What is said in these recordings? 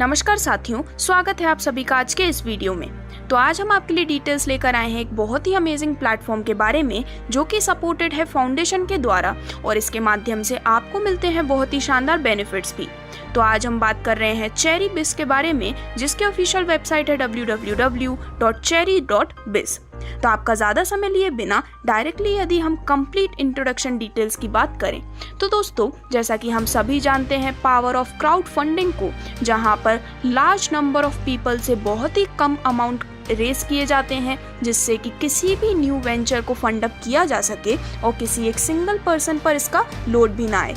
नमस्कार साथियों, स्वागत है आप सभी का आज के इस वीडियो में। तो आज हम आपके लिए डिटेल्स लेकर आए हैं एक बहुत ही अमेजिंग प्लेटफॉर्म के बारे में जो कि सपोर्टेड है फाउंडेशन के द्वारा और इसके माध्यम से आपको मिलते हैं बहुत ही शानदार बेनिफिट्स भी। तो आज हम बात कर रहे हैं चेरीबिज के बारे में, जिसकी ऑफिशियल वेबसाइट है www.cherry.biz। तो आपका ज्यादा समय लिए बिना डायरेक्टली यदि हम कंप्लीट इंट्रोडक्शन डिटेल्स की बात करें तो दोस्तों, जैसा कि हम सभी जानते हैं पावर ऑफ क्राउड फंडिंग को, जहां पर लार्ज नंबर ऑफ पीपल से बहुत ही कम अमाउंट रेस किए जाते हैं जिससे कि किसी भी न्यू वेंचर को फंड अप किया जा सके और किसी एक सिंगल पर्सन पर इसका लोड भी ना आए।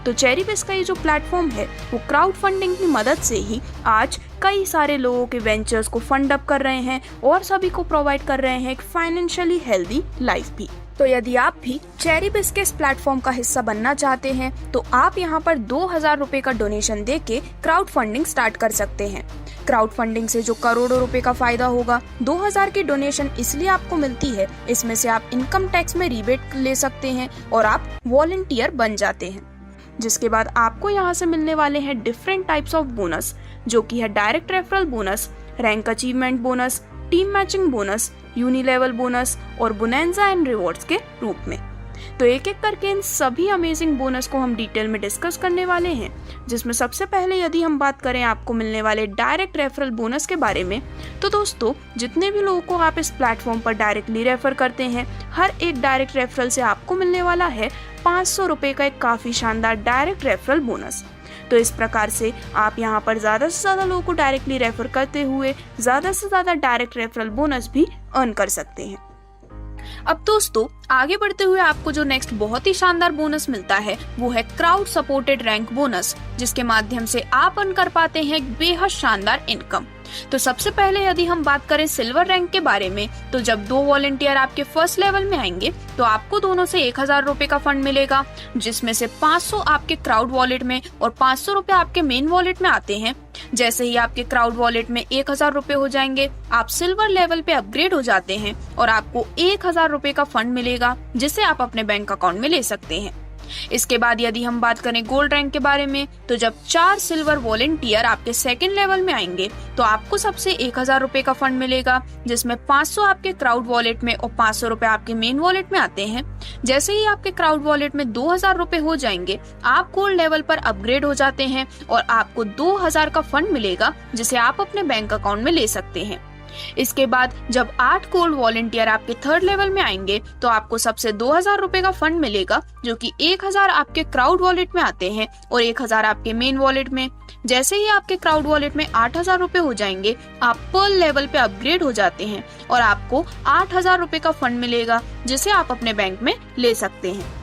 तो चेरीबिज का ये जो प्लेटफॉर्म है वो क्राउड फंडिंग की मदद से ही आज कई सारे लोगों के वेंचर्स को फंड अप कर रहे हैं और सभी को प्रोवाइड कर रहे हैं एक फाइनेंशियली हेल्दी लाइफ भी। तो यदि आप भी चेरीबिज के इस प्लेटफॉर्म का हिस्सा बनना चाहते हैं तो आप यहाँ पर 2000 रुपए का डोनेशन दे के क्राउड फंडिंग स्टार्ट कर सकते हैं। क्राउड फंडिंग से जो करोड़ों रुपए का फायदा होगा, 2000 की डोनेशन इसलिए आपको मिलती है, इसमें से आप इनकम टैक्स में रिबेट ले सकते हैं और आप वॉलंटियर बन जाते हैं। जिसके बाद आपको यहाँ से मिलने वाले हैं डिफरेंट टाइप्स ऑफ बोनस, जो कि है direct referral bonus, rank achievement bonus, team matching bonus, unilevel bonus और बोनेंजा एंड रिवॉर्ड्स के रूप में। तो एक एक करके इन सभी अमेजिंग बोनस को हम डिटेल में डिस्कस करने वाले हैं, जिसमें सबसे पहले यदि हम बात करें आपको मिलने वाले डायरेक्ट रेफरल बोनस के बारे में, तो दोस्तों जितने भी लोगों को आप इस प्लेटफॉर्म पर डायरेक्टली रेफर करते हैं, हर एक डायरेक्ट रेफरल से आपको मिलने वाला है 500 रुपए का एक काफी शानदार डायरेक्ट रेफरल बोनस। तो इस प्रकार से आप यहाँ पर ज्यादा से ज्यादा लोगों को डायरेक्टली रेफर करते हुए ज्यादा से ज्यादा डायरेक्ट रेफरल बोनस भी अर्न कर सकते हैं। अब दोस्तों आगे बढ़ते हुए आपको जो नेक्स्ट बहुत ही शानदार बोनस मिलता है वो है क्राउड सपोर्टेड रैंक बोनस, जिसके माध्यम से आप अर्न कर पाते हैं एक बेहद शानदार इनकम। तो सबसे पहले यदि हम बात करें सिल्वर रैंक के बारे में, तो जब 2 वॉलंटियर आपके फर्स्ट लेवल में आएंगे तो आपको दोनों से 1000 रुपए का फंड मिलेगा, जिसमें से 500 आपके क्राउड वॉलेट में और 500 रुपए आपके मेन वॉलेट में आते हैं। जैसे ही आपके क्राउड वॉलेट में 1000 रुपए हो जाएंगे, आप सिल्वर लेवल पे अपग्रेड हो जाते हैं और आपको 1000 रुपए का फंड मिलेगा, जिसे आप अपने बैंक अकाउंट में ले सकते हैं। इसके बाद यदि हम बात करें गोल्ड रैंक के बारे में, तो जब 4 सिल्वर वॉलंटियर आपके सेकंड लेवल में आएंगे तो आपको सबसे 1000 रुपए का फंड मिलेगा, जिसमें 500 आपके क्राउड वॉलेट में और 500 रुपए आपके मेन वॉलेट में आते हैं। जैसे ही आपके क्राउड वॉलेट में 2000 रुपए हो जाएंगे, आप गोल्ड लेवल पर अपग्रेड हो जाते हैं और आपको 2000 का फंड मिलेगा, जिसे आप अपने बैंक अकाउंट में ले सकते हैं। इसके बाद जब 8 गोल्ड वॉलंटियर आपके थर्ड लेवल में आएंगे तो आपको सबसे 2000 रुपए का फंड मिलेगा, जो कि 1000 आपके क्राउड वॉलेट में आते हैं और 1000 आपके मेन वॉलेट में। जैसे ही आपके क्राउड वॉलेट में 8000 रुपए हो जाएंगे, आप पर्ल लेवल पे अपग्रेड हो जाते हैं और आपको 8000 रुपए का फंड मिलेगा, जिसे आप अपने बैंक में ले सकते हैं।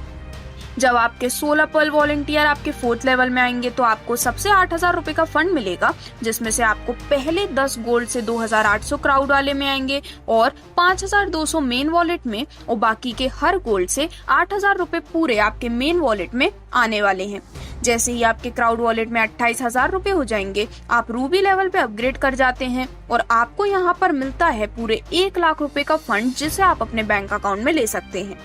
जब आपके 16 पर्ल वॉलंटियर आपके फोर्थ लेवल में आएंगे तो आपको सबसे 8000 रुपए का फंड मिलेगा, जिसमें से आपको पहले 10 गोल्ड से 2800 क्राउड वाले में आएंगे और 5200 मेन वॉलेट में और बाकी के हर गोल्ड से 8000 रुपए पूरे आपके मेन वॉलेट में आने वाले हैं। जैसे ही आपके क्राउड वॉलेट में 28000 रुपए हो जाएंगे, आप रूबी लेवल पे अपग्रेड कर जाते हैं और आपको यहाँ पर मिलता है पूरे 1 लाख रुपए का फंड, जिसे आप अपने बैंक अकाउंट में ले सकते हैं।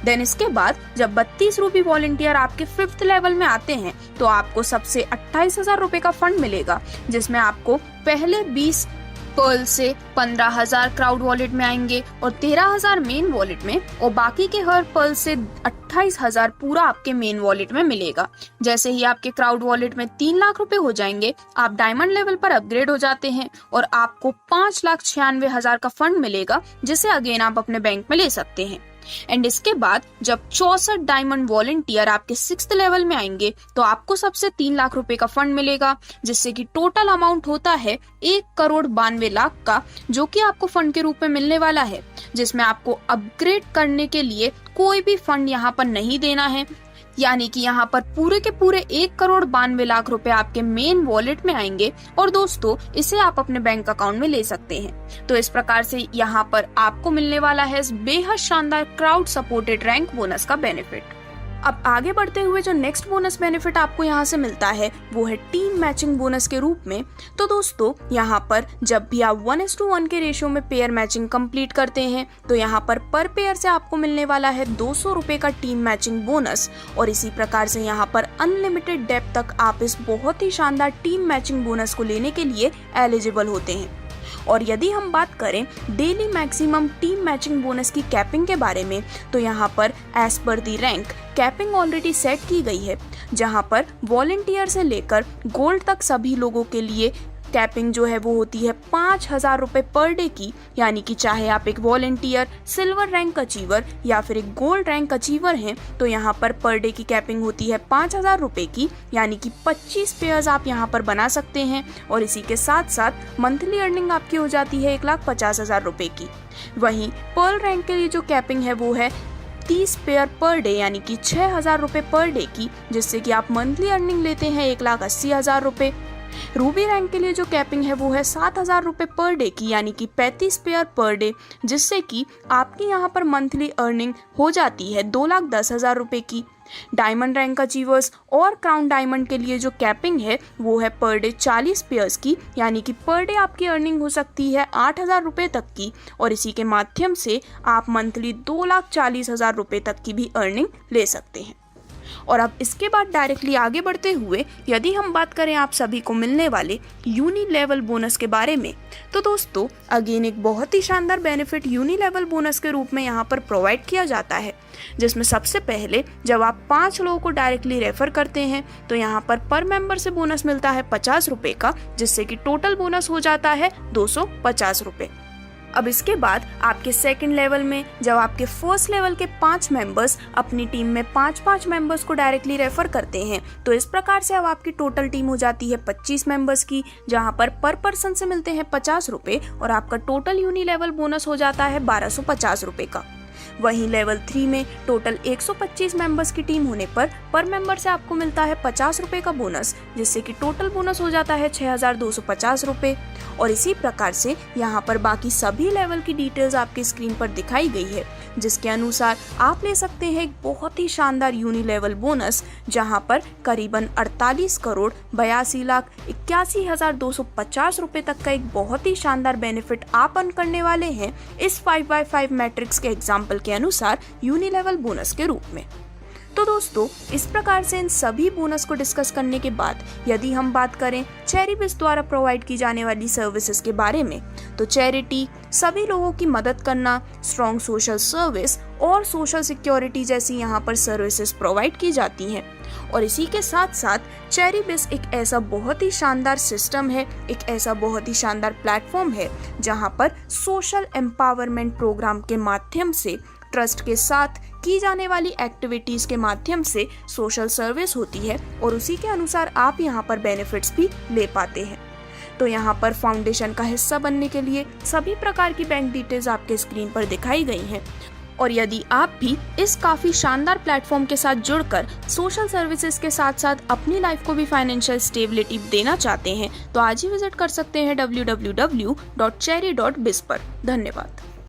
देन इसके बाद जब 32 रूबी वॉलंटियर आपके 5th लेवल में आते हैं तो आपको सबसे 28000 रुपए का फंड मिलेगा, जिसमें आपको पहले 20 पर्ल से 15000 क्राउड वॉलेट में आएंगे और 13000 मेन वॉलेट में और बाकी के हर पर्ल से 28000 पूरा आपके मेन वॉलेट में मिलेगा। जैसे ही आपके क्राउड वॉलेट में 3 लाख रुपए हो जाएंगे, आप डायमंड लेवल पर अपग्रेड हो जाते हैं और आपको 5,96,000 का फंड मिलेगा, जिसे अगेन आप अपने बैंक में ले सकते हैं। एंड इसके बाद जब 64 डायमंड वॉलंटियर आपके 6th लेवल में आएंगे तो आपको सबसे 3 लाख रुपए का फंड मिलेगा, जिससे कि टोटल अमाउंट होता है 1,92,00,000 का, जो कि आपको फंड के रूप में मिलने वाला है, जिसमें आपको अपग्रेड करने के लिए कोई भी फंड यहाँ पर नहीं देना है। यानी कि यहाँ पर पूरे के पूरे 1,92,00,000 रुपए आपके मेन वॉलेट में आएंगे और दोस्तों इसे आप अपने बैंक अकाउंट में ले सकते हैं। तो इस प्रकार से यहाँ पर आपको मिलने वाला है बेहद शानदार क्राउड सपोर्टेड रैंक बोनस का बेनिफिट। अब आगे बढ़ते हुए जो नेक्स्ट बोनस बेनिफिट आपको यहाँ से मिलता है वो है टीम मैचिंग बोनस के रूप में। तो दोस्तों यहाँ पर जब भी आप 1:1 के रेशियो में पेयर मैचिंग कंप्लीट करते हैं तो यहाँ पर पेयर से आपको मिलने वाला है 200 रुपये का टीम मैचिंग बोनस। और इसी प्रकार से यहाँ पर अनलिमिटेड डेप्थ तक आप इस बहुत ही शानदार टीम मैचिंग बोनस को लेने के लिए एलिजिबल होते हैं। और यदि हम बात करें daily maximum team matching bonus की कैपिंग के बारे में तो यहाँ पर एज पर दी रैंक कैपिंग ऑलरेडी सेट की गई है, जहाँ पर वॉलंटियर से लेकर गोल्ड तक सभी लोगों के लिए कैपिंग जो है वो होती है 5,000 रुपये पर डे की। यानी कि चाहे आप एक वॉलंटियर, सिल्वर रैंक अचीवर या फिर एक गोल्ड रैंक अचीवर हैं तो यहाँ पर डे की कैपिंग होती है 5,000 रुपये की। यानी कि 25 पेयर्स आप यहाँ पर बना सकते हैं और इसी के साथ साथ मंथली अर्निंग आपकी हो जाती है 1,50,000 रुपये की। वहीं पर्ल रैंक के लिए जो कैपिंग है वो है 30 पेयर पर डे यानी कि 6,000 रुपये पर डे की, जिससे कि आप मंथली अर्निंग लेते हैं 1,80,000 रुपये। रूबी रैंक के लिए जो कैपिंग है वो है 7,000 रुपये पर डे की, यानी कि 35 पेयर पर डे, जिससे कि आपकी यहाँ पर मंथली अर्निंग हो जाती है 2,10,000 रुपये की। डायमंड रैंक अचीवर्स और क्राउन डायमंड के लिए जो कैपिंग है वो है पर डे 40 पेयर्स की, यानी कि पर डे आपकी अर्निंग हो सकती है 8,000 रुपये तक की। और इसी के माध्यम से आप मंथली 2,40,000 रुपये तक की भी अर्निंग ले सकते हैं। और अब इसके बाद डायरेक्टली आगे बढ़ते हुए यदि हम बात करें आप सभी को मिलने वाले यूनी लेवल बोनस के बारे में तो दोस्तों अगेन एक बहुत ही शानदार बेनिफिट यूनी लेवल बोनस के रूप में यहाँ पर प्रोवाइड किया जाता है, जिसमें सबसे पहले जब आप 5 लोगों को डायरेक्टली रेफर करते हैं तो यहाँ पर मेंबर से बोनस मिलता है 50 रुपये का, जिससे कि टोटल बोनस हो जाता है 250 रुपये। अब इसके बाद आपके सेकंड लेवल में जब आपके फर्स्ट लेवल के 5 मेंबर्स अपनी टीम में 5-5 मेंबर्स को डायरेक्टली रेफर करते हैं तो इस प्रकार से अब आपकी टोटल टीम हो जाती है 25 मेंबर्स की, जहां पर पर्सन से मिलते हैं 50 रुपये और आपका टोटल यूनी लेवल बोनस हो जाता है 1,250 रुपये का। वहीं लेवल 3 में टोटल 125 मेंबर्स की टीम होने पर मेंबर से आपको मिलता है 50 रुपये का बोनस, जिससे कि टोटल बोनस हो जाता है 6,250 रुपये। और इसी प्रकार से यहाँ पर बाकी सभी लेवल की डिटेल्स आपकी स्क्रीन पर दिखाई गई है, जिसके अनुसार आप ले सकते हैं एक बहुत ही शानदार यूनी लेवल बोनस, जहाँ पर करीबन 48,82,81,250 रुपये तक का एक बहुत ही शानदार बेनिफिट आप अर्न करने वाले हैं इस 5x5 मैट्रिक्स के एग्जाम्पल के अनुसार यूनी लेवल बोनस के रूप में। तो दोस्तों इस प्रकार से इन सभी बोनस को डिस्कस करने के बाद यदि हम बात करें चैरिबिज़ द्वारा प्रोवाइड की जाने वाली सर्विसेज के बारे में तो चैरिटी, सभी लोगों की मदद करना, स्ट्रॉन्ग सोशल सर्विस और सोशल सिक्योरिटी जैसी यहाँ पर सर्विसेज प्रोवाइड की जाती हैं। और इसी के साथ साथ चैरिबिज़ एक ऐसा बहुत ही शानदार सिस्टम है, एक ऐसा बहुत ही शानदार प्लेटफॉर्म है जहाँ पर सोशल एम्पावरमेंट प्रोग्राम के माध्यम से ट्रस्ट के साथ की जाने वाली एक्टिविटीज के माध्यम से सोशल सर्विस होती है और उसी के अनुसार आप यहाँ पर बेनिफिट्स भी ले पाते हैं। तो यहाँ पर फाउंडेशन का हिस्सा बनने के लिए सभी प्रकार की बैंक डिटेल्स आपके स्क्रीन पर दिखाई गई हैं। और यदि आप भी इस काफ़ी शानदार प्लेटफॉर्म के साथ जुड़कर सोशल सर्विसेज के साथ साथ अपनी लाइफ को भी फाइनेंशियल स्टेबिलिटी देना चाहते हैं तो आज ही विजिट कर सकते हैं www.cherry.biz पर। धन्यवाद।